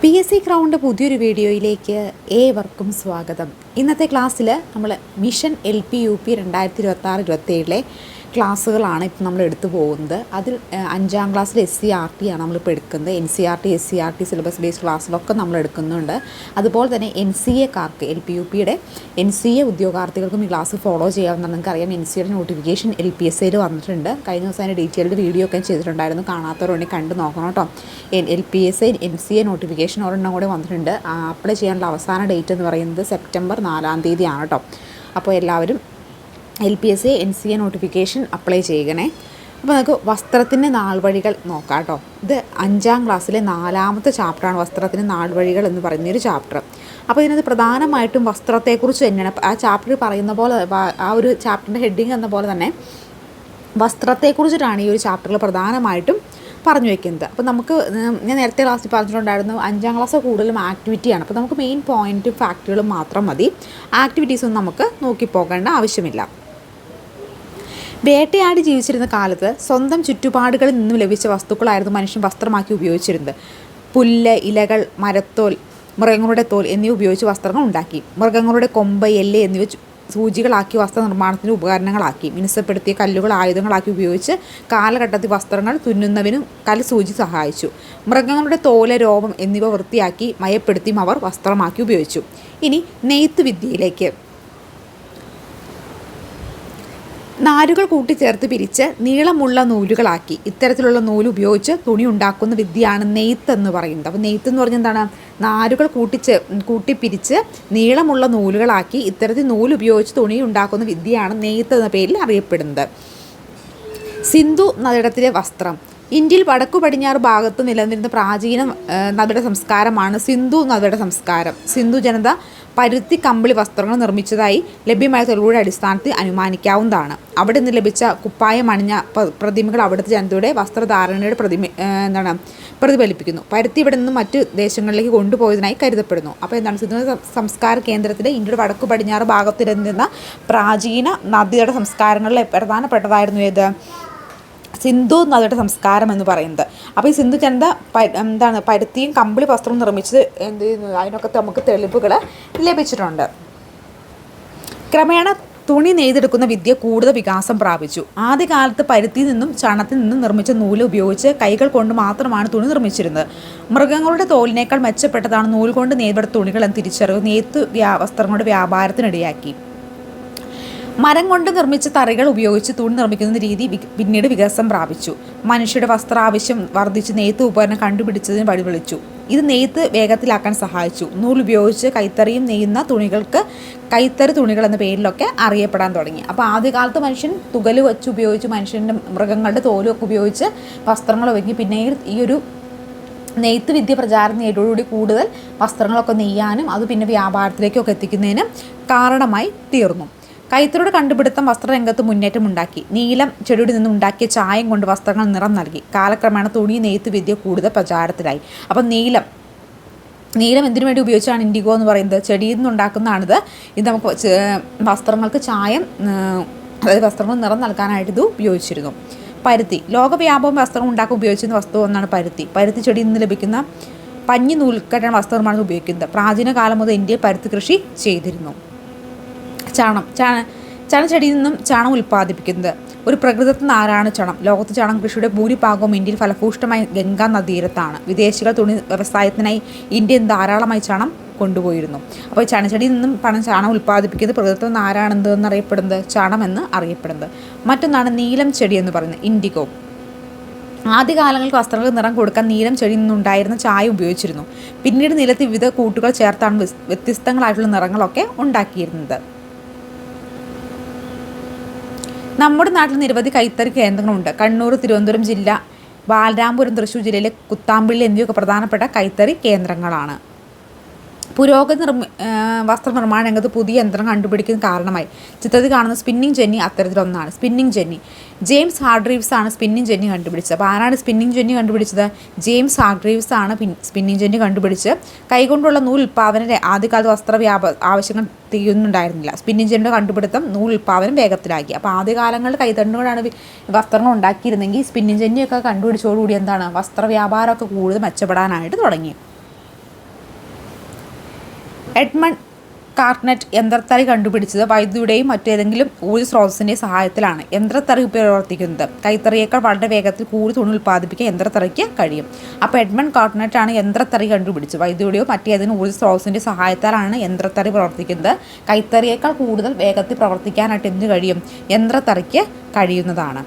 PSC ക്രൗണിൻ്റെ പുതിയൊരു വീഡിയോയിലേക്ക് ഏവർക്കും സ്വാഗതം. ഇന്നത്തെ ക്ലാസ്സിൽ നമ്മൾ മിഷൻ LP-UP 2026-27 ക്ലാസ്സുകളാണ് ഇപ്പോൾ നമ്മൾ എടുത്തു പോകുന്നത്. അതിൽ 5ാം ക്ലാസ്സിൽ SCRT ആണ് നമ്മളിപ്പോൾ എടുക്കുന്നത്. NCERT SCRT സിലബസ് ബേസ്ഡ് ക്ലാസ്സിലൊക്കെ നമ്മൾ എടുക്കുന്നുണ്ട്. അതുപോലെ തന്നെ NCA-കാർക്ക് LP-UPയുടെ NCA ഉദ്യോഗാർത്ഥികൾക്കും ഈ ക്ലാസ് ഫോളോ ചെയ്യാവുന്നതാണ്. നിങ്ങൾക്കറിയാം NCAയുടെ നോട്ടിഫിക്കേഷൻ LPSAയിൽ വന്നിട്ടുണ്ട്. കഴിഞ്ഞ ദിവസം അതിൻ്റെ ഡീറ്റെയിൽഡ് വീഡിയോ ഒക്കെ ചെയ്തിട്ടുണ്ടായിരുന്നു. കാണാത്തവരുണ്ടെങ്കിൽ കണ്ടു നോക്കണം കേട്ടോ. LPSA NCA നോട്ടിഫിക്കേഷൻ ഒരെണ്ണം കൂടെ വന്നിട്ടുണ്ട്. അപ്ലൈ ചെയ്യാനുള്ള അവസാന ഡേറ്റ് എന്ന് പറയുന്നത് സെപ്റ്റംബർ 4-ാം തീയതിയാണ് കേട്ടോ. അപ്പോൾ എല്ലാവരും LPSA NCA നോട്ടിഫിക്കേഷൻ അപ്ലൈ ചെയ്യണേ. അപ്പോൾ നമുക്ക് വസ്ത്രത്തിൻ്റെ നാൾവഴികൾ നോക്കാം കേട്ടോ. ഇത് 5ാം ക്ലാസ്സിലെ 4ാമത്തെ ചാപ്റ്ററാണ് വസ്ത്രത്തിൻ്റെ നാൾവഴികൾ എന്ന് പറയുന്നൊരു ചാപ്റ്റർ. അപ്പോൾ ഇതിനകത്ത് പ്രധാനമായിട്ടും വസ്ത്രത്തെക്കുറിച്ച് തന്നെയാണ് ആ ചാപ്റ്റർ പറയുന്ന പോലെ, ആ ഒരു ചാപ്റ്ററിൻ്റെ ഹെഡിങ് എന്ന പോലെ തന്നെ വസ്ത്രത്തെക്കുറിച്ചിട്ടാണ് ഈ ഒരു ചാപ്റ്ററിൽ പ്രധാനമായിട്ടും പറഞ്ഞു വയ്ക്കുന്നത്. അപ്പോൾ നമുക്ക് ഞാൻ നേരത്തെ ക്ലാസ്സിൽ പറഞ്ഞിട്ടുണ്ടായിരുന്നു 5ാം ക്ലാസ് കൂടുതലും ആക്ടിവിറ്റിയാണ്. അപ്പോൾ നമുക്ക് മെയിൻ പോയിൻറ്റും ഫാക്റ്റുകളും മാത്രം മതി. ആക്ടിവിറ്റീസൊന്നും നമുക്ക് നോക്കിപ്പോകേണ്ട ആവശ്യമില്ല. വേട്ടയാടി ജീവിച്ചിരുന്ന കാലത്ത് സ്വന്തം ചുറ്റുപാടുകളിൽ നിന്നും ലഭിച്ച വസ്തുക്കളായിരുന്നു മനുഷ്യൻ വസ്ത്രമാക്കി ഉപയോഗിച്ചിരുന്നത്. പുല്ല്, ഇലകൾ, മരത്തോൽ, മൃഗങ്ങളുടെ തോൽ എന്നിവ ഉപയോഗിച്ച് വസ്ത്രങ്ങൾ ഉണ്ടാക്കി. മൃഗങ്ങളുടെ കൊമ്പ്, എല്ല് എന്നിവ സൂചികളാക്കി വസ്ത്രനിർമ്മാണത്തിന് ഉപകരണങ്ങളാക്കി. മിനുസപ്പെടുത്തിയ കല്ലുകൾ ആയുധങ്ങളാക്കി ഉപയോഗിച്ച് കാലഘട്ടത്തിൽ വസ്ത്രങ്ങൾ തുന്നുന്നതിനും കൽസൂചി സഹായിച്ചു. മൃഗങ്ങളുടെ തോല്, രോമം എന്നിവ വൃത്തിയാക്കി മയപ്പെടുത്തിയും അവർ വസ്ത്രമാക്കി ഉപയോഗിച്ചു. ഇനി നെയ്ത്ത് വിദ്യയിലേക്ക്. നാരുകൾ കൂട്ടിച്ചേർത്ത് പിരിച്ച് നീളമുള്ള നൂലുകളാക്കി ഇത്തരത്തിലുള്ള നൂല് ഉപയോഗിച്ച് തുണി ഉണ്ടാക്കുന്ന വിദ്യയാണ് നെയ്ത്ത് എന്ന് പറയുന്നത്. അപ്പോൾ നെയ്ത്ത് എന്ന് പറഞ്ഞാൽ എന്താണ്? നാരുകൾ കൂട്ടിപ്പിരിച്ച് നീളമുള്ള നൂലുകളാക്കി ഇത്തരത്തിൽ നൂല് ഉപയോഗിച്ച് തുണി ഉണ്ടാക്കുന്ന വിദ്യയാണ് നെയ്ത്ത് എന്ന പേരിൽ അറിയപ്പെടുന്നത്. സിന്ധു നദിടത്തിലെ വസ്ത്രം. ഇന്ത്യയിൽ വടക്കു പടിഞ്ഞാറ് ഭാഗത്ത് നിലനിന്നിരുന്ന പ്രാചീന നദിയുടെ സംസ്കാരമാണ് സിന്ധു നദിയുടെ സംസ്കാരം. സിന്ധു ജനത പരുത്തി കമ്പിളി വസ്ത്രങ്ങൾ നിർമ്മിച്ചതായി ലഭ്യമായ തെളിവുകളുടെ അടിസ്ഥാനത്തിൽ അനുമാനിക്കാവുന്നതാണ്. അവിടെ നിന്ന് ലഭിച്ച കുപ്പായം അണിഞ്ഞ പ്രതിമകൾ അവിടുത്തെ ജനതയുടെ വസ്ത്രധാരണയുടെ പ്രതിഫലിപ്പിക്കുന്നു. പരുത്തി ഇവിടെ നിന്നും മറ്റ് ദേശങ്ങളിലേക്ക് കൊണ്ടുപോയതിനായി കരുതപ്പെടുന്നു. അപ്പോൾ എന്താണ്? സിന്ധു സംസ്കാര കേന്ദ്രത്തിലെ ഇന്ത്യയുടെ വടക്കു പടിഞ്ഞാറ് ഭാഗത്തിരുന്ന പ്രാചീന നദിയുടെ സംസ്കാരങ്ങളിൽ പ്രധാനപ്പെട്ടതായിരുന്നു ഏത്? സിന്ധു നദിയുടെ സംസ്കാരം എന്ന് പറയുന്നത്. അപ്പോൾ ഈ സിന്ധു ജനത പരുത്തിയും കമ്പിളി വസ്ത്രവും നിർമ്മിച്ചത് എന്ത് ചെയ്യുന്നു? അതിനൊക്കെ നമുക്ക് തെളിവുകൾ ലഭിച്ചിട്ടുണ്ട്. ക്രമേണ തുണി നെയ്തെടുക്കുന്ന വിദ്യ കൂടുതൽ വികാസം പ്രാപിച്ചു. ആദ്യകാലത്ത് പരുത്തിയിൽ നിന്നും ചണത്തിൽ നിന്നും നിർമ്മിച്ച നൂല് ഉപയോഗിച്ച് കൈകൾ കൊണ്ട് മാത്രമാണ് തുണി നിർമ്മിച്ചിരുന്നത്. മൃഗങ്ങളുടെ തോലിനേക്കാൾ മെച്ചപ്പെട്ടതാണ് നൂൽ കൊണ്ട് നെയ്തെടുത്ത തുണികൾ എന്ന് തിരിച്ചറിവ് നെയ്ത്ത് വസ്ത്രങ്ങളുടെ വ്യാപാരത്തിനിടയാക്കി. മരം കൊണ്ട് നിർമ്മിച്ച തറികൾ ഉപയോഗിച്ച് തുണി നിർമ്മിക്കുന്ന രീതി പിന്നീട് വികാസം പ്രാപിച്ചു. മനുഷ്യരുടെ വസ്ത്ര ആവശ്യം വർദ്ധിച്ച് നെയ്ത്ത് ഉപകരണം കണ്ടുപിടിച്ചതിന് വഴിവിളിച്ചു. ഇത് നെയ്ത്ത് വേഗത്തിലാക്കാൻ സഹായിച്ചു. നൂൽ ഉപയോഗിച്ച് കൈത്തറിയും നെയ്യുന്ന തുണികൾക്ക് കൈത്തറി തുണികൾ എന്ന പേരിലൊക്കെ അറിയപ്പെടാൻ തുടങ്ങി. അപ്പോൾ ആദ്യകാലത്ത് മനുഷ്യൻ തുകല് വെച്ച് ഉപയോഗിച്ച് മൃഗങ്ങളുടെ തോലും ഒക്കെ ഉപയോഗിച്ച് വസ്ത്രങ്ങൾ ഒരുങ്ങി. പിന്നീട് ഈ ഒരു നെയ്ത്ത് വിദ്യ പ്രചാരം നേടിയോടുകൂടി കൂടുതൽ വസ്ത്രങ്ങളൊക്കെ നെയ്യാനും അത് പിന്നെ വ്യാപാരത്തിലേക്കൊക്കെ എത്തിക്കുന്നതിനും കാരണമായി തീർന്നു. കൈത്തറിയുടെ കണ്ടുപിടുത്തം വസ്ത്രരംഗത്ത് മുന്നേറ്റമുണ്ടാക്കി. നീലം ചെടിയുടെ നിന്ന് ഉണ്ടാക്കിയ ചായം കൊണ്ട് വസ്ത്രങ്ങൾ നിറം നൽകി. കാലക്രമേണ തുണി നെയ്ത്ത് വിദ്യ കൂടുതൽ പ്രചാരത്തിലായി. അപ്പം നീലം എന്തിനു വേണ്ടി ഉപയോഗിച്ചാണ്? ഇൻഡിഗോ എന്ന് പറയുന്നത് ചെടിയിൽ നിന്നുണ്ടാക്കുന്നതാണിത്. ഇത് നമുക്ക് വസ്ത്രങ്ങൾക്ക് ചായം, അതായത് വസ്ത്രങ്ങൾ നിറം നൽകാനായിട്ട് ഇത് ഉപയോഗിച്ചിരുന്നു. പരുത്തി. ലോകവ്യാപകം വസ്ത്രങ്ങൾ ഉണ്ടാക്കാൻ ഉപയോഗിച്ചിരുന്ന വസ്തു ഒന്നാണ് പരുത്തി. പരുത്തി ചെടിയിൽ നിന്ന് ലഭിക്കുന്ന പഞ്ഞി നൂൽക്കെട്ടാണ് വസ്ത്രനിർമ്മാണത്തിന് ഉപയോഗിക്കുന്നത്. പ്രാചീന കാലം മുതൽ ഇന്ത്യയിൽ പരുത്തി കൃഷി ചെയ്തിരുന്നു. ചണച്ചെടിയിൽ നിന്നും ചണം ഉൽപ്പാദിപ്പിക്കുന്നത് ഒരു പ്രകൃതിദത്ത നാരാണ് ചണം. ലോകത്ത് ചണം കൃഷിയുടെ ഭൂരിഭാഗവും ഇന്ത്യയിൽ ഫലഭൂഷ്ടമായ ഗംഗാ നദീരത്താണ്. വിദേശികൾ തുണി വ്യവസായത്തിനായി ഇന്ത്യയിൽ ധാരാളമായി ചണം കൊണ്ടുപോയിരുന്നു. അപ്പോൾ ചണച്ചെടിയിൽ നിന്നും ചണം ഉൽപ്പാദിപ്പിക്കുന്നത് പ്രകൃതിദത്ത നാരാണ് എന്തെന്നറിയപ്പെടുന്നത്? ചണം എന്ന് അറിയപ്പെടുന്നത്. മറ്റൊന്നാണ് നീലം ചെടി എന്ന് പറയുന്നത്, ഇൻഡിഗോ. ആദ്യകാലങ്ങളിൽ വസ്ത്രങ്ങൾക്ക് നിറം കൊടുക്കാൻ നീലം ചെടിയിൽ നിന്നുണ്ടായിരുന്ന ചായ ഉപയോഗിച്ചിരുന്നു. പിന്നീട് നിലത്ത് വിവിധ കൂട്ടുകൾ ചേർത്താണ് വ്യത്യസ്തങ്ങളായിട്ടുള്ള നിറങ്ങളൊക്കെ ഉണ്ടാക്കിയിരുന്നത്. നമ്മുടെ നാട്ടിൽ നിരവധി കൈത്തറി കേന്ദ്രങ്ങളുണ്ട്. കണ്ണൂർ, തിരുവനന്തപുരം ജില്ല, ബാലരാമപുരം, തൃശ്ശൂർ ജില്ലയിലെ കുത്താമ്പിള്ളി എന്നിവയൊക്കെ പ്രധാനപ്പെട്ട കൈത്തറി കേന്ദ്രങ്ങളാണ്. പുരോഗതി വസ്ത്രനിർമ്മാണ രംഗത്ത് പുതിയ യന്ത്രം കണ്ടുപിടിക്കുന്ന കാരണമായി. ചിത്രത്തിൽ കാണുന്ന സ്പിന്നിങ് ജെന്നി അത്തരത്തിലൊന്നാണ്. സ്പിന്നിങ് ജെന്നി ജെയിംസ് ഹാർഗ്രീവ്സ് ആണ് സ്പിന്നിങ് ജെന്നി കണ്ടുപിടിച്ചത്. അപ്പോൾ ആരാണ് സ്പിന്നിങ് ജെന്നി കണ്ടുപിടിച്ചത്? ജെയിംസ് ഹാർഗ്രീവ്സ് ആണ് സ്പിന്നിങ് ജെന്നി കണ്ടുപിടിച്ച്. കൈകൊണ്ടുള്ള നൂൽ ഉൽപ്പാദന ആദ്യകാലത്ത് ആവശ്യങ്ങൾ തീരുന്നുണ്ടായിരുന്നില്ല. സ്പിന്നിങ് ജെന്നിയുടെ കണ്ടുപിടുത്തം നൂൽ ഉൽപ്പാദനം വേഗത്തിലാക്കി. അപ്പോൾ ആദ്യകാലങ്ങളിൽ കൈത്തണ്ടുകൊണ്ടാണ് വസ്ത്രങ്ങൾ ഉണ്ടാക്കിയിരുന്നെങ്കിൽ സ്പിന്നിങ് ജെന്നിയൊക്കെ കണ്ടുപിടിച്ചതോടുകൂടി എന്താണ് വസ്ത്ര വ്യാപാരമൊക്കെ കൂടുതൽ മെച്ചപ്പെടാനായിട്ട് തുടങ്ങി. എഡ്മണ്ട് കാർട്ട്നെറ്റ് യന്ത്രത്തറി കണ്ടുപിടിച്ചത് വൈദ്യുതിയുടെയും മറ്റേതെങ്കിലും ഊർജ്ജ സ്രോതസ്സിൻ്റെയും സഹായത്തിലാണ്. യന്ത്രത്തറി പ്രവർത്തിക്കുന്നത് കൈത്തറിയേക്കാൾ വളരെ വേഗത്തിൽ കൂടുതൽ തുണി ഉൽപ്പാദിപ്പിക്കാൻ യന്ത്രത്തറിക്ക് കഴിയും. അപ്പോൾ എഡ്മണ്ട് കാർട്ട്നെറ്റ് ആണ് യന്ത്രത്തറി കണ്ടുപിടിച്ചത്. വൈദ്യുതിയുടെയോ മറ്റേതെങ്കിലും ഊർജ്ജ സ്രോതസ്സിൻ്റെ സഹായത്താലാണ് യന്ത്രത്തറി പ്രവർത്തിക്കുന്നത്. കൈത്തറിയേക്കാൾ കൂടുതൽ വേഗത്തിൽ പ്രവർത്തിക്കാനായിട്ട് എന്ത് കഴിയും? യന്ത്രത്തറിക്ക് കഴിയുന്നതാണ്.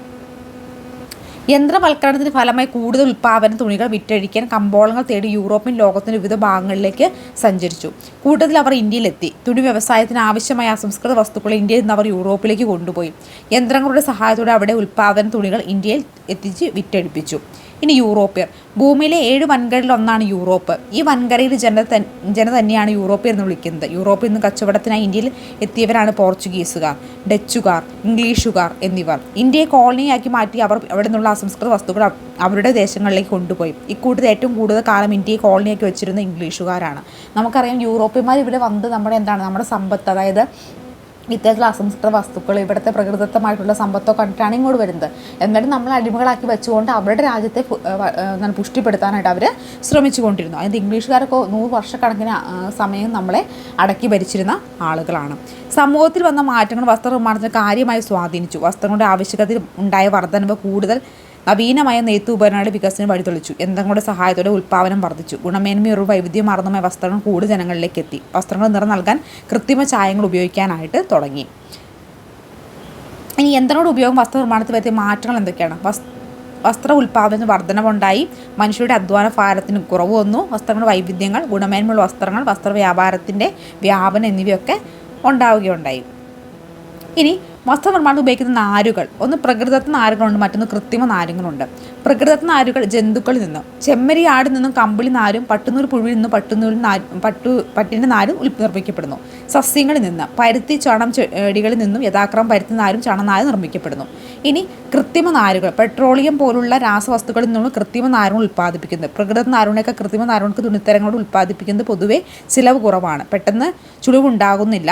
യന്ത്രവൽക്കരണത്തിന് ഫലമായി കൂടുതൽ ഉൽപ്പാദന തുണികൾ വിറ്റഴിക്കാൻ കമ്പോളങ്ങൾ തേടി യൂറോപ്യൻ ലോകത്തിൻ്റെ വിവിധ ഭാഗങ്ങളിലേക്ക് സഞ്ചരിച്ചു. കൂട്ടത്തിൽ അവർ ഇന്ത്യയിലെത്തി. തുണി വ്യവസായത്തിന് ആവശ്യമായ അസംസ്കൃത വസ്തുക്കൾ ഇന്ത്യയിൽ നിന്ന് അവർ യൂറോപ്പിലേക്ക് കൊണ്ടുപോയി. യന്ത്രങ്ങളുടെ സഹായത്തോടെ അവിടെ ഉൽപ്പാദന തുണികൾ ഇന്ത്യയിൽ എത്തിച്ച് വിറ്റഴിപ്പിച്ചു. ഇനി യൂറോപ്യർ. ഭൂമിയിലെ 7 വൻകരയിൽ ഒന്നാണ് യൂറോപ്പ്. ഈ വൻകരയിൽ ജന തന്നെയാണ് യൂറോപ്യർ എന്ന് വിളിക്കുന്നത്. യൂറോപ്പിൽ നിന്ന് കച്ചവടത്തിനായി ഇന്ത്യയിൽ എത്തിയവരാണ് പോർച്ചുഗീസുകാർ, ഡച്ചുകാർ, ഇംഗ്ലീഷുകാർ എന്നിവർ. ഇന്ത്യയെ കോളനിയാക്കി മാറ്റി അവർ അവിടെ നിന്നുള്ള അസംസ്കൃത വസ്തുക്കൾ അവരുടെ ദേശങ്ങളിലേക്ക് കൊണ്ടുപോയി. ഇക്കൂട്ടത്തിൽ ഏറ്റവും കൂടുതൽ കാലം ഇന്ത്യയെ കോളനിയാക്കി വെച്ചിരുന്ന ഇംഗ്ലീഷുകാരാണ്. നമുക്കറിയാം യൂറോപ്യന്മാർ ഇവിടെ വന്ന് നമ്മുടെ സമ്പത്ത്, അതായത് ഇത്തരത്തിലുള്ള അസംസ്കൃത വസ്തുക്കൾ, ഇവിടുത്തെ പ്രകൃതിദത്തമായിട്ടുള്ള സമ്പത്തോ കണ്ടിട്ടാണ് ഇങ്ങോട്ട് വരുന്നത്. എന്നിട്ട് നമ്മൾ അടിമകളാക്കി വെച്ചുകൊണ്ട് അവരുടെ രാജ്യത്തെ പുഷ്ടിപ്പെടുത്താനായിട്ട് അവർ ശ്രമിച്ചുകൊണ്ടിരുന്നു. അതിന് ഇംഗ്ലീഷുകാരൊക്കെ 100 വർഷക്കണക്കിന് സമയം നമ്മളെ അടക്കി ഭരിച്ചിരുന്ന ആളുകളാണ്. സമൂഹത്തിൽ വന്ന മാറ്റങ്ങൾ വസ്ത്രനിർമ്മാണത്തിന് കാര്യമായി സ്വാധീനിച്ചു. വസ്ത്രങ്ങളുടെ ആവശ്യകതയിൽ ഉണ്ടായ വർധനവ് കൂടുതൽ നവീനമായ നെയ്ത്ത് ഉപകരണങ്ങളുടെ വികസനം വഴിതെളിച്ചു. യന്ത്രങ്ങളുടെ സഹായത്തോടെ ഉൽപ്പാദനം വർദ്ധിച്ചു. ഗുണമേന്മയൊരു വൈവിധ്യമാർന്നമായ വസ്ത്രങ്ങൾ കൂടുതൽ ജനങ്ങളിലേക്ക് എത്തി. വസ്ത്രങ്ങൾ നിറം നൽകാൻ കൃത്രിമ ചായങ്ങൾ ഉപയോഗിക്കാനായിട്ട് തുടങ്ങി. ഇനി യന്ത്രങ്ങളുടെ ഉപയോഗം വസ്ത്രനിർമ്മാണത്തിൽ വരുത്തിയ മാറ്റങ്ങൾ എന്തൊക്കെയാണ്? വസ്ത്ര ഉൽപ്പാദനത്തിന് വർധനവുണ്ടായി. മനുഷ്യരുടെ അധ്വാന ഭാരത്തിന് കുറവ് വന്നു. വസ്ത്രങ്ങളുടെ വൈവിധ്യങ്ങൾ, ഗുണമേന്മയുള്ള വസ്ത്രങ്ങൾ, വസ്ത്രവ്യാപാരത്തിൻ്റെ വ്യാപനം എന്നിവയൊക്കെ ഉണ്ടാവുകയുണ്ടായി. ഇനി വസ്ത്രനിർമ്മാണത്തിൽ ഉപയോഗിക്കുന്ന നാരുകൾ. ഒന്ന് പ്രകൃതിദത്ത നാരുകളുണ്ട്, മറ്റൊന്ന് കൃത്രിമ നാരുകളുണ്ട്. പ്രകൃതിദത്ത നാരുകൾ ജന്തുക്കളിൽ നിന്നും, ചെമ്മരി ആടിൽ നിന്നും കമ്പിളി നാരും, പട്ടുനൂൽ പുഴുവിൽ നിന്നും പട്ടിൻ്റെ നാരും നിർമ്മിക്കപ്പെടുന്നു. സസ്യങ്ങളിൽ നിന്ന് പരുത്തി, ചണം ചെടികളിൽ നിന്നും യഥാക്രമം പരുത്തി നാരും ചണനാരും നിർമ്മിക്കപ്പെടുന്നു. ഇനി കൃത്രിമ നാരുകൾ. പെട്രോളിയം പോലുള്ള രാസവസ്തുക്കളിൽ നിന്നുള്ള കൃത്രിമ നാരുകൾ ഉൽപ്പാദിപ്പിക്കുന്നത്. പ്രകൃതിദത്ത നാരുകളൊക്കെ കൃത്രിമ നാരുകൾക്ക് തുണിത്തരങ്ങളോട് ഉൽപ്പാദിപ്പിക്കുന്നത് പൊതുവെ ചിലവ് കുറവാണ്, പെട്ടെന്ന് ചുളിവുണ്ടാകുന്നില്ല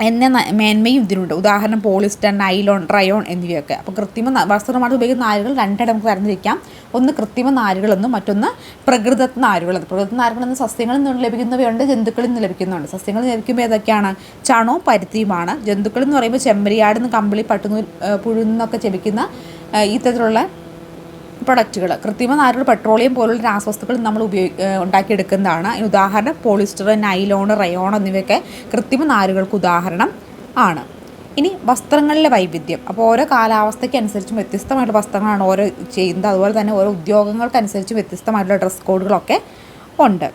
എന്ന മേന്മയും ഇതിനുണ്ട്. ഉദാഹരണം പോളിസ്റ്റർ, നൈലോൺ, റയോൺ എന്നിവയൊക്കെ. അപ്പോൾ കൃത്രിമ വസ്ത്രനിർമ്മാണത്തിൽ ഉപയോഗിക്കുന്ന നാരുകൾ രണ്ടിടം നമുക്ക് തരംതിരിക്കാം. ഒന്ന് കൃത്രിമ നാരുകളെന്നും മറ്റൊന്ന് പ്രകൃതിദത്ത നാരുകളെന്ന്. പ്രകൃതിദത്ത നാരുകളെന്ന് സസ്യങ്ങളിൽ നിന്ന് ലഭിക്കുന്നവയുണ്ട്, ജന്തുക്കളിൽ നിന്ന് ലഭിക്കുന്നുണ്ട്. സസ്യങ്ങളിൽ നിന്ന് ലഭിക്കുമ്പോൾ ഏതൊക്കെയാണ്? ചണവും പരുത്തിയുമാണ്. ജന്തുക്കൾ എന്ന് പറയുമ്പോൾ ചെമ്മരിയാട് നിന്ന് കമ്പിളി, പട്ടുനൂൽ പുഴു നിന്നൊക്കെ ലഭിക്കുന്ന ഇത്തരത്തിലുള്ള പ്രൊഡക്റ്റുകൾ. കൃത്രിമ നാരുകൾ പെട്രോളിയം പോലുള്ള രാസവസ്തുക്കൾ നമ്മൾ ഉണ്ടാക്കിയെടുക്കുന്നതാണ്. ഉദാഹരണം പോളിസ്റ്റർ, നൈലോൺ, റയോൺ എന്നിവയൊക്കെ കൃത്രിമ നാരുകൾക്ക് ഉദാഹരണം ആണ്. ഇനി വസ്ത്രങ്ങളിലെ വൈവിധ്യം. അപ്പോൾ ഓരോ കാലാവസ്ഥയ്ക്ക് അനുസരിച്ചും വ്യത്യസ്തമായിട്ടുള്ള വസ്ത്രങ്ങളാണ് ഓരോ ചെയ്യുന്നത്. അതുപോലെ തന്നെ ഓരോ ഉദ്യോഗങ്ങൾക്കനുസരിച്ച് വ്യത്യസ്തമായിട്ടുള്ള ഡ്രസ് കോഡുകളൊക്കെ ഉണ്ട്.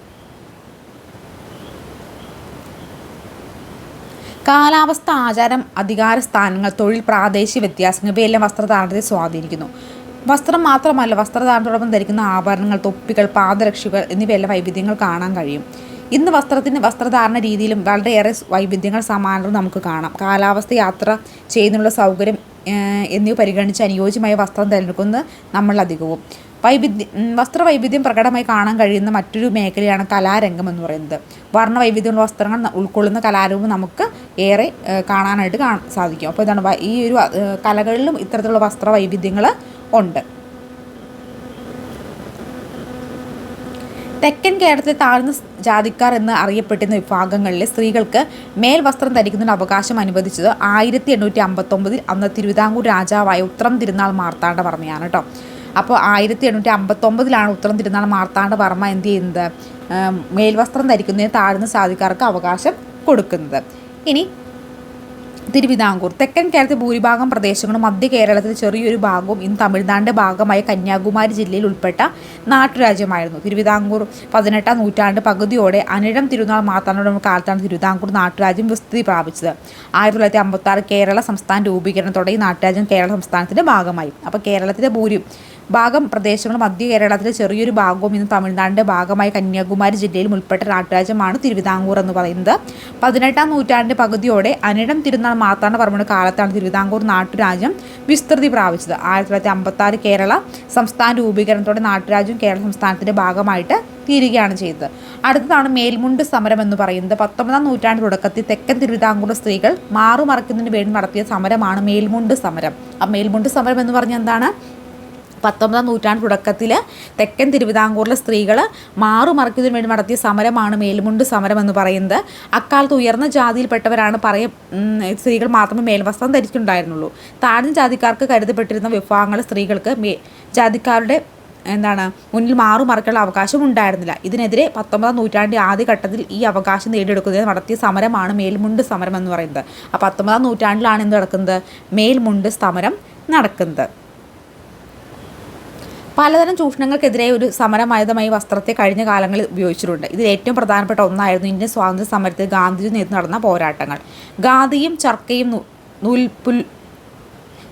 കാലാവസ്ഥ, ആചാരം, അധികാര സ്ഥാനങ്ങൾ, തൊഴിൽ, പ്രാദേശിക വ്യത്യാസങ്ങൾ ഇവയെല്ലാം വസ്ത്രധാരണത്തെ സ്വാധീനിക്കുന്നു. വസ്ത്രം മാത്രമല്ല, വസ്ത്രധാരണത്തോടൊപ്പം ധരിക്കുന്ന ആഭരണങ്ങൾ, തൊപ്പികൾ, പാദരക്ഷകൾ എന്നിവയെല്ലാം വൈവിധ്യങ്ങൾ കാണാൻ കഴിയും. ഇന്ന് വസ്ത്രധാരണ രീതിയിലും വളരെയേറെ വൈവിധ്യങ്ങൾ, സമാനതകൾ നമുക്ക് കാണാം. കാലാവസ്ഥ, യാത്ര ചെയ്യുന്നതിനുള്ള സൗകര്യം എന്നിവ പരിഗണിച്ച് അനുയോജ്യമായ വസ്ത്രം തിരഞ്ഞെടുക്കുന്നത് നമ്മളധികവും. വസ്ത്രവൈവിധ്യം പ്രകടമായി കാണാൻ കഴിയുന്ന മറ്റൊരു മേഖലയാണ് കലാരംഗം എന്ന് പറയുന്നത്. വർണ്ണവൈവിധ്യമുള്ള വസ്ത്രങ്ങൾ ഉൾക്കൊള്ളുന്ന കലാരൂപം നമുക്ക് ഏറെ കാണാനായിട്ട് സാധിക്കും. അപ്പോൾ ഇതാണ് ഈ ഒരു കലകളിലും ഇത്തരത്തിലുള്ള വസ്ത്രവൈവിധ്യങ്ങൾ ഉണ്ട്. തെക്കൻ കേരളത്തിലെ താഴ്ന്ന ജാതിക്കാർ എന്ന് അറിയപ്പെട്ടിരുന്ന വിഭാഗങ്ങളിലെ സ്ത്രീകൾക്ക് മേൽവസ്ത്രം ധരിക്കുന്നതിന് അവകാശം അനുവദിച്ചത് 1859 അന്ന് തിരുവിതാംകൂർ രാജാവായ ഉത്രം തിരുനാൾ മാർത്താണ്ഡവർമ്മയാണ് കേട്ടോ. അപ്പോൾ 1859 ഉത്രം തിരുനാൾ മാർത്താണ്ഡവർമ്മ എന്ത് ചെയ്യുന്നത്? മേൽവസ്ത്രം ധരിക്കുന്നതിന് താഴ്ന്ന ജാതിക്കാർക്ക് അവകാശം കൊടുക്കുന്നത്. ഇനി തിരുവിതാംകൂർ. തെക്കൻ കേരളത്തിൽ ഭൂരിഭാഗം പ്രദേശങ്ങളും മധ്യ കേരളത്തിൽ ചെറിയൊരു ഭാഗവും ഇന്ന് തമിഴ്നാടിൻ്റെ ഭാഗമായ കന്യാകുമാരി ജില്ലയിൽ ഉൾപ്പെട്ട നാട്ടുരാജ്യമായിരുന്നു. തിരുവിതാംകൂർ 18ാം നൂറ്റാണ്ട് പകുതിയോടെ അനിഴം തിരുനാൾ മാർത്താണ്ഡവർമ്മ കാലത്താണ് തിരുവിതാംകൂർ നാട്ടുരാജ്യം വിസ്തൃതി പ്രാപിച്ചത്. 1956 കേരള സംസ്ഥാന രൂപീകരണത്തോടെ ഈ നാട്ടുരാജ്യം കേരള സംസ്ഥാനത്തിൻ്റെ ഭാഗമായി. അപ്പോൾ കേരളത്തിലെ ഭാഗം പ്രദേശങ്ങളും മധ്യ കേരളത്തിലെ ചെറിയൊരു ഭാഗവും ഇന്ന് തമിഴ്നാടിൻ്റെ ഭാഗമായ കന്യാകുമാരി ജില്ലയിലും ഉൾപ്പെട്ട നാട്ടുരാജ്യമാണ് തിരുവിതാംകൂർ എന്ന് പറയുന്നത്. 18ാം നൂറ്റാണ്ടിൻ്റെ പകുതിയോടെ അനിഴം തിരുനാൾ മാർത്താണ്ഡവർമ്മയുടെ കാലത്താണ് തിരുവിതാംകൂർ നാട്ടുരാജ്യം വിസ്തൃതി പ്രാപിച്ചത്. 1956 കേരള സംസ്ഥാന രൂപീകരണത്തോടെ നാട്ടുരാജ്യം കേരള സംസ്ഥാനത്തിൻ്റെ ഭാഗമായിട്ട് തീരുകയാണ് ചെയ്തത്. അടുത്തതാണ് മേൽമുണ്ട് സമരം എന്ന് പറയുന്നത്. 19ാം നൂറ്റാണ്ട് തുടക്കത്തിൽ തെക്കൻ തിരുവിതാംകൂർ സ്ത്രീകൾ മാറുമറയ്ക്കുന്നതിന് വേണ്ടി നടത്തിയ സമരമാണ് മേൽമുണ്ട് സമരം. ആ മേൽമുണ്ട് സമരം എന്ന് പറഞ്ഞാൽ എന്താണ്? 19-ാം നൂറ്റാണ്ട് തുടക്കത്തിൽ തെക്കൻ തിരുവിതാംകൂറിലെ സ്ത്രീകൾ മാറുമറയ്ക്കുന്നതിന് വേണ്ടി നടത്തിയ സമരമാണ് മേൽമുണ്ട് സമരം എന്ന് പറയുന്നത്. അക്കാലത്ത് ഉയർന്ന ജാതിയിൽപ്പെട്ടവരാണ് സ്ത്രീകൾ മാത്രമേ മേൽവസ്ത്രം ധരിച്ചിട്ടുണ്ടായിരുന്നുള്ളൂ. താഴ്ന്ന ജാതിക്കാർക്ക് കരുതപ്പെട്ടിരുന്ന വിഭാഗങ്ങൾ സ്ത്രീകൾക്ക് ജാതിക്കാരുടെ മുന്നിൽ മാറുമറയ്ക്കാനുള്ള അവകാശം ഉണ്ടായിരുന്നില്ല. ഇതിനെതിരെ 19-ാം നൂറ്റാണ്ടിൻ്റെ ആദ്യഘട്ടത്തിൽ ഈ അവകാശം നേടിയെടുക്കുന്നതിന് നടത്തിയ സമരമാണ് മേൽമുണ്ട് സമരം എന്ന് പറയുന്നത്. അപ്പോൾ 19-ാം നൂറ്റാണ്ടിലാണ് എന്ത് നടക്കുന്നത്? മേൽമുണ്ട് സമരം നടക്കുന്നത്. പലതരം ചൂഷണങ്ങൾക്കെതിരെ ഒരു സമരമായുധമായി വസ്ത്രത്തെ കഴിഞ്ഞ കാലങ്ങളിൽ ഉപയോഗിച്ചിട്ടുണ്ട്. ഇതിൽ ഏറ്റവും പ്രധാനപ്പെട്ട ഒന്നായിരുന്നു ഇന്ത്യൻ സ്വാതന്ത്ര്യ സമരത്തിൽ ഗാന്ധിജി നേതൃത്വം നടന്ന പോരാട്ടങ്ങൾ. ഖാദിയും ചർക്കയും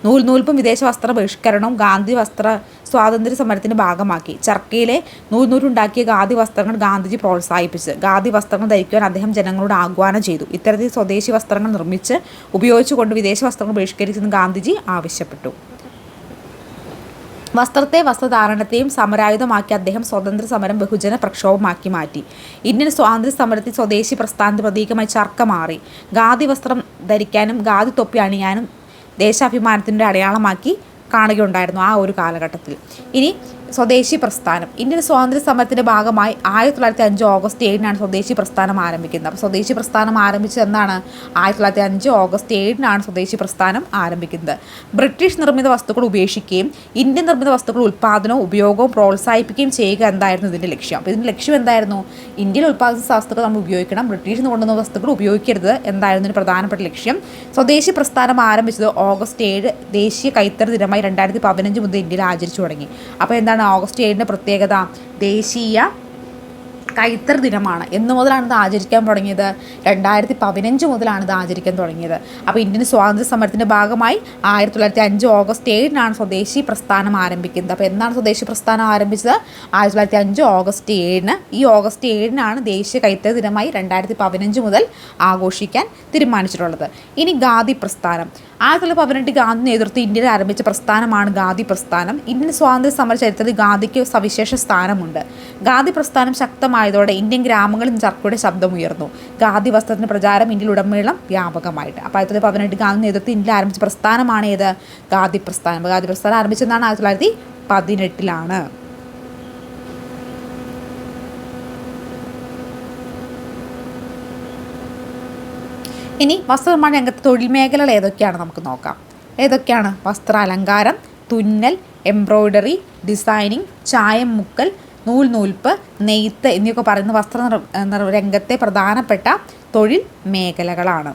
നൂൽപ്പും വിദേശ വസ്ത്ര ബഹിഷ്കരണവും ഗാന്ധി വസ്ത്ര സ്വാതന്ത്ര്യ സമരത്തിൻ്റെ ഭാഗമാക്കി. ചർക്കയിലെ നൂലുണ്ടാക്കിയ ഖാദി വസ്ത്രങ്ങൾ ഗാന്ധിജി പ്രോത്സാഹിപ്പിച്ചു. ഖാദി വസ്ത്രങ്ങൾ ധരിക്കുവാൻ അദ്ദേഹം ജനങ്ങളോട് ആഹ്വാനം ചെയ്തു. ഇത്തരത്തിൽ സ്വദേശി വസ്ത്രങ്ങൾ നിർമ്മിച്ച് ഉപയോഗിച്ചുകൊണ്ട് വിദേശ വസ്ത്രങ്ങൾ ബഹിഷ്കരിച്ചെന്ന് ഗാന്ധിജി ആവശ്യപ്പെട്ടു. വസ്ത്രത്തെ വസ്ത്രധാരണത്തെയും സമരായുധമാക്കി അദ്ദേഹം സ്വതന്ത്ര സമരം ബഹുജന പ്രക്ഷോഭമാക്കി മാറ്റി. ഇന്ത്യൻ സ്വാതന്ത്ര്യ സമരത്തിൽ സ്വദേശി പ്രസ്ഥാനത്തിന്റെ പ്രതീകമായി ചർക്ക മാറി. ഖാദി വസ്ത്രം ധരിക്കാനും ഖാദി തൊപ്പി അണിയാനും ദേശാഭിമാനത്തിൻ്റെ അടയാളമാക്കി കാണുകയുണ്ടായിരുന്നു ആ ഒരു കാലഘട്ടത്തിൽ. ഇനി സ്വദേശി പ്രസ്ഥാനം. ഇന്ത്യൻ സ്വാതന്ത്ര്യ സമരത്തിൻ്റെ ഭാഗമായി 1905 ഓഗസ്റ്റ് 7-നാണ് സ്വദേശി പ്രസ്ഥാനം ആരംഭിക്കുന്നത്. അപ്പോൾ സ്വദേശി പ്രസ്ഥാനം ആരംഭിച്ചത് എന്നാണ്? 1905 ഓഗസ്റ്റ് 7-നാണ് സ്വദേശി പ്രസ്ഥാനം ആരംഭിക്കുന്നത്. ബ്രിട്ടീഷ് നിർമ്മിത വസ്തുക്കൾ ഉപേക്ഷിക്കുകയും ഇന്ത്യൻ നിർമ്മിത വസ്തുക്കൾ ഉൽപ്പാദനവും ഉപയോഗവും പ്രോത്സാഹിപ്പിക്കുകയും ചെയ്യുക എന്തായിരുന്നു ഇതിൻ്റെ ലക്ഷ്യം. അപ്പോൾ ഇതിൻ്റെ ലക്ഷ്യം എന്തായിരുന്നു? ഇന്ത്യയിൽ ഉൽപ്പാദിച്ച വസ്തുക്കൾ നമ്മൾ ഉപയോഗിക്കണം, ബ്രിട്ടീഷിൽ നിന്ന് കൊണ്ടുവന്ന വസ്തുക്കൾ ഉപയോഗിക്കരുത് എന്തായിരുന്നു ഇതിന് പ്രധാനപ്പെട്ട ലക്ഷ്യം. സ്വദേശി പ്രസ്ഥാനം ആരംഭിച്ചത് ഓഗസ്റ്റ് 7 ദേശീയ കൈത്തറി ദിനമായി 2015 മുതൽ ഇന്ത്യയിൽ ആചരിച്ചു തുടങ്ങി. അപ്പോൾ എന്താണ് ഓഗസ്റ്റ് 7-ൻ്റെ പ്രത്യേകത? ദേശീയ കൈത്തറി ദിനമാണ്. എന്ന് മുതലാണ് ഇത് ആചരിക്കാൻ തുടങ്ങിയത്? 2015 മുതലാണ് ഇത് ആചരിക്കാൻ തുടങ്ങിയത്. അപ്പോൾ ഇന്ത്യൻ സ്വാതന്ത്ര്യ സമരത്തിൻ്റെ ഭാഗമായി 1905 ഓഗസ്റ്റ് 7-നാണ് സ്വദേശി പ്രസ്ഥാനം ആരംഭിക്കുന്നത്. അപ്പോൾ എന്നാണ് സ്വദേശി പ്രസ്ഥാനം ആരംഭിച്ചത്? 1905 ഓഗസ്റ്റ് 7-ന്. ഈ ഓഗസ്റ്റ് 7-നാണ് ദേശീയ കൈത്തറി ദിനമായി 2015 മുതൽ ആഘോഷിക്കാൻ തീരുമാനിച്ചിട്ടുള്ളത്. ഇനി ഖാദി പ്രസ്ഥാനം. 1918 ഗാന്ധി നേതൃത്വം ഇന്ത്യയിൽ ആരംഭിച്ച പ്രസ്ഥാനമാണ് ഖാദി പ്രസ്ഥാനം. ഇന്ത്യൻ സ്വാതന്ത്ര്യ സമര ചരിത്രത്തിൽ ഖാദിക്ക് സവിശേഷ സ്ഥാനമുണ്ട്. ഖാദി പ്രസ്ഥാനം ശക്തമായതോടെ ഇന്ത്യൻ ഗ്രാമങ്ങളിൽ ചർക്കയുടെ ശബ്ദമുയർന്നു. ഖാദി വസ്ത്രത്തിന് പ്രചാരം ഇന്ത്യയിലുടനീളം വ്യാപകമായിട്ട്. അപ്പോൾ 1918 ഗാന്ധി നേതൃത്വം ഇന്ത്യയിൽ ആരംഭിച്ച പ്രസ്ഥാനമാണ് ഏത്? ഖാദി പ്രസ്ഥാനം. ഖാദി പ്രസ്ഥാനം ആരംഭിച്ചതാണ് 1918-ലാണ്. ഇനി വസ്ത്രനിർമ്മാണ രംഗത്ത് തൊഴിൽ മേഖലകൾ ഏതൊക്കെയാണ് നമുക്ക് നോക്കാം. ഏതൊക്കെയാണ്? വസ്ത്രാലങ്കാരം, തുന്നൽ, എംബ്രോയ്ഡറി, ഡിസൈനിങ്, ചായം മുക്കൽ, നൂൽപ്പ്, നെയ്ത്ത് എന്നിവയൊക്കെ പറയുന്ന വസ്ത്ര രംഗത്തെ പ്രധാനപ്പെട്ട തൊഴിൽ മേഖലകളാണ്.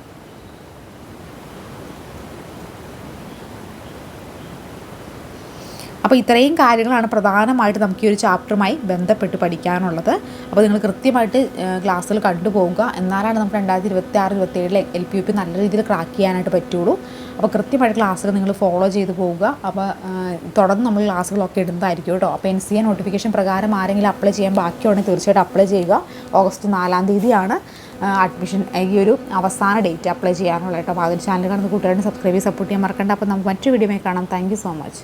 അപ്പോൾ ഇത്രയും കാര്യങ്ങളാണ് പ്രധാനമായിട്ട് നമുക്ക് ഈ ഒരു ചാപ്റ്ററുമായി ബന്ധപ്പെട്ട് പഠിക്കാനുള്ളത്. അപ്പോൾ നിങ്ങൾ കൃത്യമായിട്ട് ക്ലാസ്സുകൾ കണ്ടുപോകുക. എന്നാലാണ് നമുക്ക് 2026-27 LPUP നല്ല രീതിയിൽ ക്രാക്ക് ചെയ്യാനായിട്ട് പറ്റുള്ളൂ. അപ്പോൾ കൃത്യമായിട്ട് ക്ലാസ്സുകൾ നിങ്ങൾ ഫോളോ ചെയ്ത് പോവുക. അപ്പോൾ തുടർന്ന് നമ്മൾ ക്ലാസ്സുകളൊക്കെ ഇടുന്നതായിരിക്കും കേട്ടോ. അപ്പോൾ NCA നോട്ടിഫിക്കേഷൻ പ്രകാരം ആരെങ്കിലും അപ്ലൈ ചെയ്യാൻ ബാക്കിയുണ്ടെങ്കിൽ തീർച്ചയായിട്ടും അപ്ലൈ ചെയ്യുക. ഓഗസ്റ്റ് 4-ാം തീയതിയാണ് അഡ്മിഷൻ ഈ ഒരു അവസാന ഡേറ്റ് അപ്ലൈ ചെയ്യാനുള്ള കേട്ടോ. അപ്പോൾ അതിന് ചാനൽ കാണുന്ന കൂട്ടുകാരുടെ സബ്സ്ക്രൈബ് ചെയ്ത് സപ്പോർട്ട് ചെയ്യാൻ മറക്കണ്ട. അപ്പോൾ നമുക്ക് മറ്റൊരു വീഡിയോയിൽ കാണാം. Thank you so much.